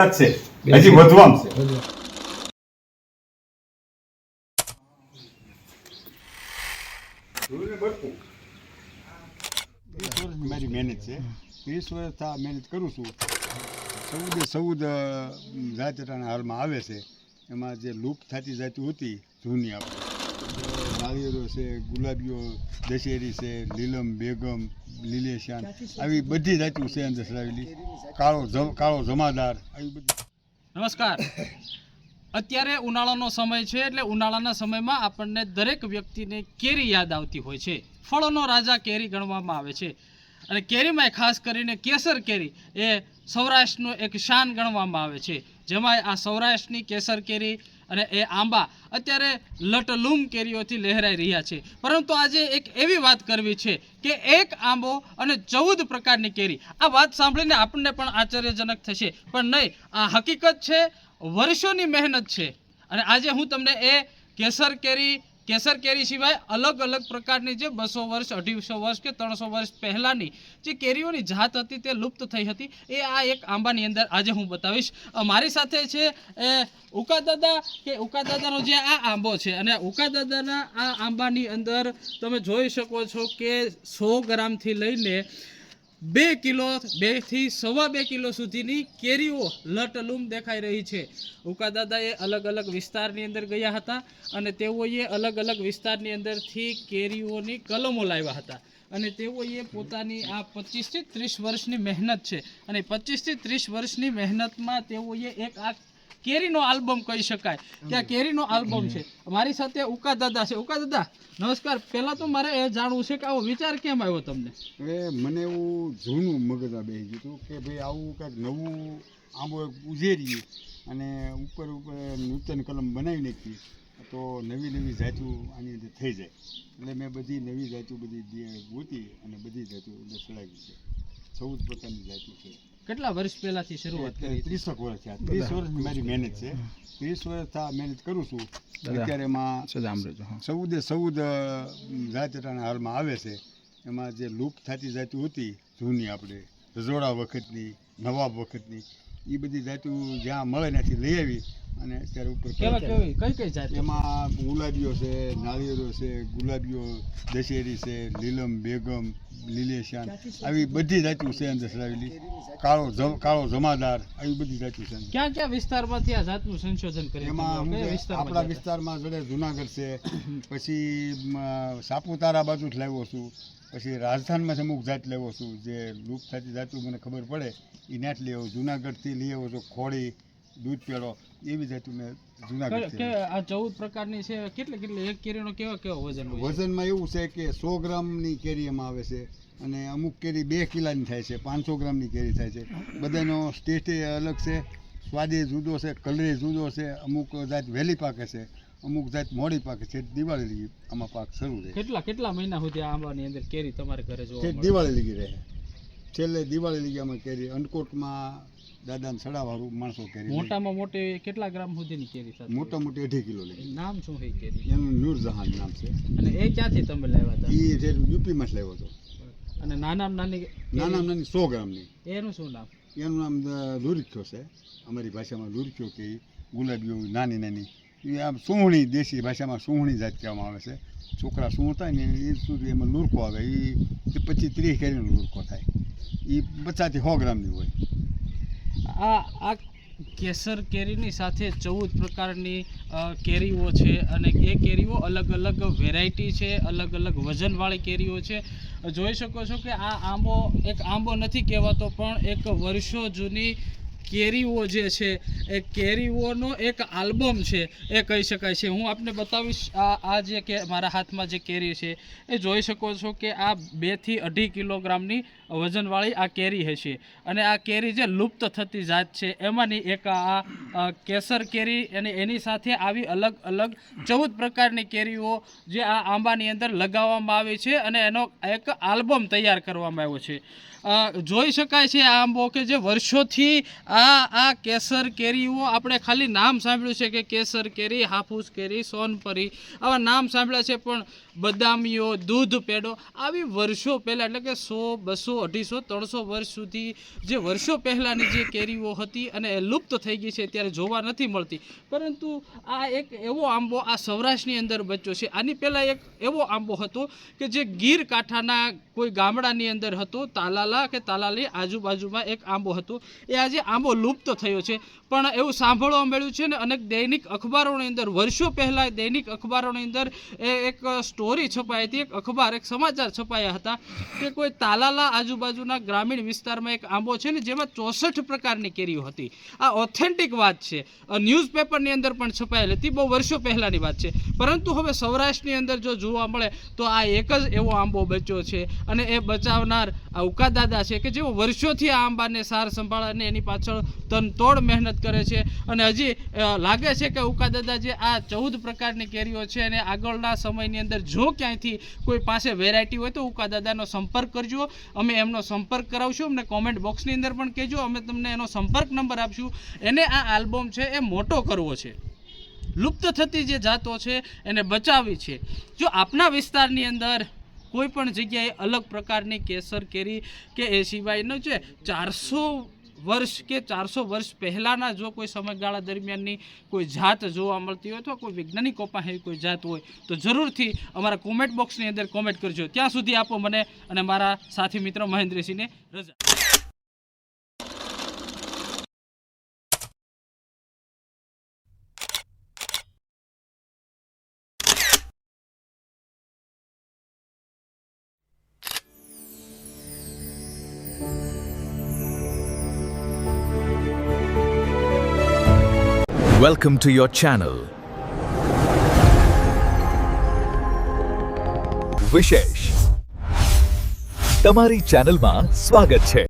છે હજી વધવામાં છે. મારી મહેનત છે 30 વર્ષ આ મહેનત કરું છું. 14 જાતિના હાલમાં આવે છે. એમાં જે લુપ્ત થતી જાતિ હતી જૂની આપણે નાળિયેરો છે, ગુલાબીઓ, દશેરી છે, લીલમ, બેગમ, લીલેશાન, આવી બધી જાતિઓ છે અંદર સરાવેલી. કાળો જમાદાર, આવી બધી. નમસ્કાર. અત્યારે ઉનાળાનો સમય છે એટલે ઉનાળાના સમયમાં આપણને દરેક વ્યક્તિને કેરી યાદ આવતી હોય છે. ફળોનો રાજા કેરી ગણવામાં આવે છે અને કેરીમાં ખાસ કરીને કેસર કેરી એ સૌરાષ્ટ્રનો એક શાન ગણવામાં આવે છે. જેમાં આ સૌરાષ્ટ્રની કેસર કેરી અને એ આંબા અત્યારે લટલુમ કેરીઓથી લહેરાઈ રહ્યા છે. પરંતુ આજે એક એવી વાત કરવી છે કે એક આંબો અને 14 પ્રકારની કેરી. આ વાત સાંભળીને આપણને પણ આશ્ચર્યજનક થશે, પણ નહીં, આ હકીકત છે, વર્ષોની મહેનત છે. અને આજે હું તમને એ કેસર કેરી સિવાય અલગ અલગ પ્રકારની જે 200 વર્ષ, 250 વર્ષ કે 300 વર્ષ પહેલાંની જે કેરીઓની જાત હતી તે લુપ્ત થઈ હતી, એ આ એક આંબાની અંદર આજે હું બતાવીશ. મારી સાથે છે એ ઉકાદાદાનો જે આ આંબો છે, અને ઉકાદાદાના આ આંબાની અંદર તમે જોઈ શકો છો કે 100 ગ્રામથી લઈને 2 કિલો, 2 થી 2.5 કિલો સુધીની કેરીઓ લટલુમ દેખાઈ રહી છે. ઉકાદાદાએ અલગ અલગ વિસ્તારની અંદર ગયા હતા અને તેઓએ અલગ અલગ વિસ્તારની અંદરથી કેરીઓની કલમો લાવ્યા હતા. અને તેઓએ પોતાની આ 25 થી 30 વર્ષની મહેનત છે, અને 25 થી 30 વર્ષની મહેનતમાં તેઓએ એક આ કેરીનો આલ્બમ કહી શકાય કે આ કેરીનો આલ્બમ છે. મારી સાથે ઉકાદાદા છે. ઉકાદાદા નમસ્કાર. પહેલાં તો મારે એ જાણવું છે કે આવો વિચાર કેમ આવ્યો તમને? હવે મને એવું જૂનું મગજમાં બેસી ગયું હતું કે ભાઈ આવું કંઈક નવું આંબો ઉજેરીએ અને ઉપર નૂતન કલમ બનાવી નાખી તો નવી જાતિઓ આની અંદર થઈ જાય. એટલે મેં બધી નવી જાતિઓ બધી ગોતી અને બધી જાતિઓ અંદર ચડાવી છે. 14 પ્રકારની જાતિઓ છે. કેટલા વર્ષ પહેલાથી શરૂઆત કરી? 30 વર્ષ થયા. 30 વર્ષની મારી મહેનત છે. 30 વર્ષ આ મહેનત કરું છું. અત્યારે એમાં 14 જાતિના હાલમાં આવે છે. એમાં જે લુપ્ત થતી જાતિઓ હતી જૂની આપણે રજોડા વખતની, નવાબ વખતની, એ બધી જાતિઓ જ્યાં મળે ત્યાંથી લઈ આવી અને અત્યારે ઉપર કઈ જાત? એમાં ગુલાબીઓ છે, નાળિયેરો છે, ગુલાબીઓ, દશેરી છે, લીલમ, બેગમ, લીલેશાન, આવી બધી જાતિઓ છે અંદર સરાવેલી. કાળો જમાદાર, આવી બધી જાતિઓ છે. ક્યાં વિસ્તારમાંથી આ જાતનું સંશોધન કર્યું? એમાં આપણા વિસ્તારમાં જોડે જુનાગઢ છે, પછી સાપુતારા બાજુ જ લાવ્યો છું, પછી રાજસ્થાનમાં અમુક જાત લાવ્યો છું. જે લુપ્ત થતી જાતિઓ મને ખબર પડે એ નાટ લઈ આવ્યો. જુનાગઢથી લઈ આવ્યો છું ખોડી, દૂધ પેડો, એવી જાતિ મેં જુનાગઢ. આ 14 પ્રકારની છે. કેટલી એક કેરીનો કેવો વજન હોય? વજનમાં એવું છે કે 100 ગ્રામની કેરી એમાં આવે છે અને અમુક કેરી 2 કિલોની થાય છે, 500 ગ્રામની કેરી થાય છે. બધાનો ટેસ્ટ અલગ છે, સ્વાદે જુદો છે, કલરે જુદો છે. અમુક જાત વહેલી પાકે છે, અમુક જાત મોડી પાકે છે. દિવાળી લગી આમાં પાક શરૂ રહે. કેટલા મહિના સુધી આ આંબાની અંદર કેરી તમારે ઘરે જોવા મળે? દિવાળી લગી રહે. છેલ્લે દિવાળી લગી આમાં કેરી અંડકોટમાં દાદાને સડાવાળું માણસો કેરી. મોટામાં મોટી કેટલા ગ્રામ સુધીની કેરી થાય? મોટા મોટી 2.5 કિલો લઈ. નામ શું છે કેરી? એનું નૂરજહાન નામ છે. અને એ ક્યાંથી તમે લાવ્યા હતા? એ જે યુપીમાં જ લાવ્યો હતો. અને નાની 100 ગ્રામની. એનું શું નામ? એનું નામ લુરખ્યો છે. અમારી ભાષામાં લુરખ્યો કે ગુલાબીઓ નાની એ આમ સુહણી, દેશી ભાષામાં સુહણી જાત કહેવામાં આવે છે. છોકરા સૂણતા ને એ સુધી એમાં લુરકો આવે. એ 25-30 કેરીનો લુરકો થાય. એ 50 થી 100 ગ્રામની હોય. આ કેસર કેરીની સાથે 14 પ્રકારની કેરીઓ છે, અને એ કેરીઓ અલગ અલગ વેરાયટી છે, અલગ અલગ વજનવાળી કેરીઓ છે. જોઈ શકો છો કે આ આંબો એક આંબો નથી કહેવાતો, પણ એક વર્ષો જૂની કેરીઓ જે છે એ કેરીઓનો એક આલ્બમ છે એ કહી શકાય છે. હું આપને બતાવીશ. આ જે કે મારા હાથમાં જે કેરી છે એ જોઈ શકો છો કે આ 2 થી 2.5 કિલોગ્રામની વજનવાળી આ કેરી હશે. અને આ કેરી જે લુપ્ત થતી જાત છે એમાંની એક આ કેસર કેરી, અને એની સાથે આવી અલગ અલગ 14 પ્રકારની કેરીઓ જે આ આંબાની અંદર લગાવવામાં આવી છે અને એનો એક આલ્બમ તૈયાર કરવામાં આવ્યો છે. જોઈ શકાય છે આ આંબો કે જે વર્ષોથી આ કેસર કેરીઓ આપણે ખાલી નામ સાંભળ્યું છે કે કેસર કેરી, હાફૂસ કેરી, સોનપરી આવા નામ સાંભળ્યા છે, પણ બદામીઓ, દૂધ પેડો આવી વર્ષો પહેલાં એટલે કે 100, 200, 250, 300 વર્ષ સુધી જે વર્ષો પહેલાંની જે કેરીઓ હતી અને એ લુપ્ત થઈ ગઈ છે, ત્યારે જોવા નથી મળતી. પરંતુ આ એક એવો આંબો આ સૌરાષ્ટ્રની અંદર બચ્યો છે. આની પહેલાં એક એવો આંબો હતો કે જે ગીર કાંઠાના કોઈ ગામડાની અંદર હતો, તાલાલા કે તાલાલી આજુબાજુમાં એક આંબો હતો. એ આજે આંબો લુપ્ત થયો છે. પણ એવું સાંભળવા મળ્યું છે ને, અનેક દૈનિક અખબારોની અંદર વર્ષો પહેલાં દૈનિક અખબારોની અંદર એક સ્ટોરી છપાઈ હતી, એક અખબાર, એક સમાચાર છપાયા હતા કે કોઈ તાલાલા આજુબાજુના ગ્રામીણ વિસ્તારમાં એક આંબો છે ને જેમાં 64 પ્રકારની કેરીઓ હતી. આ ઓથેન્ટિક વાત છે, ન્યૂઝપેપરની અંદર પણ છપાયેલી હતી, બહુ વર્ષો પહેલાંની વાત છે. પરંતુ હવે સૌરાષ્ટ્રની અંદર જો જોવા મળે તો આ એક જ એવો આંબો બચ્યો છે અને એ બચાવનાર આ ઉકાદાદા છે કે જેઓ વર્ષોથી આ આંબાને સાર સંભાળ અને એની પાછળ તનતોડ મહેનત કરે છે. અને હજી લાગે છે કે ઉકાદાદા જે આ 14 પ્રકારની કેરીઓ છે અને આગળના સમયની અંદર જો ક્યાંયથી કોઈ પાસે વેરાયટી હોય તો ઉકાદાદાનો સંપર્ક કરજો. અમે એમનો સંપર્ક કરાવશું. અમને કોમેન્ટ બોક્સની અંદર પણ કહેજો, અમે તમને એનો સંપર્ક નંબર આપશું. એને આ આલ્બમ છે એ મોટો કરવો છે, લુપ્ત થતી જે જાતો છે એને બચાવવી છે. જો આપના વિસ્તારની અંદર કોઈ પણ જગ્યાએ અલગ પ્રકારની કેસર કેરી કે એ સિવાયનો છે 400 વર્ષ કે 400 વર્ષ પહેલાંના જો કોઈ સમયગાળા દરમિયાનની કોઈ જાત જોવા મળતી હોય અથવા કોઈ વૈજ્ઞાનિકો પાસે કોઈ જાત હોય તો જરૂરથી અમારા કોમેન્ટ બોક્સની અંદર કોમેન્ટ કરજો. ત્યાં સુધી આપો મને અને મારા સાથી મિત્ર મહેન્દ્રસિંહને રજા. Welcome to your channel. વિશેષ તમારી ચેનલમાં સ્વાગત છે.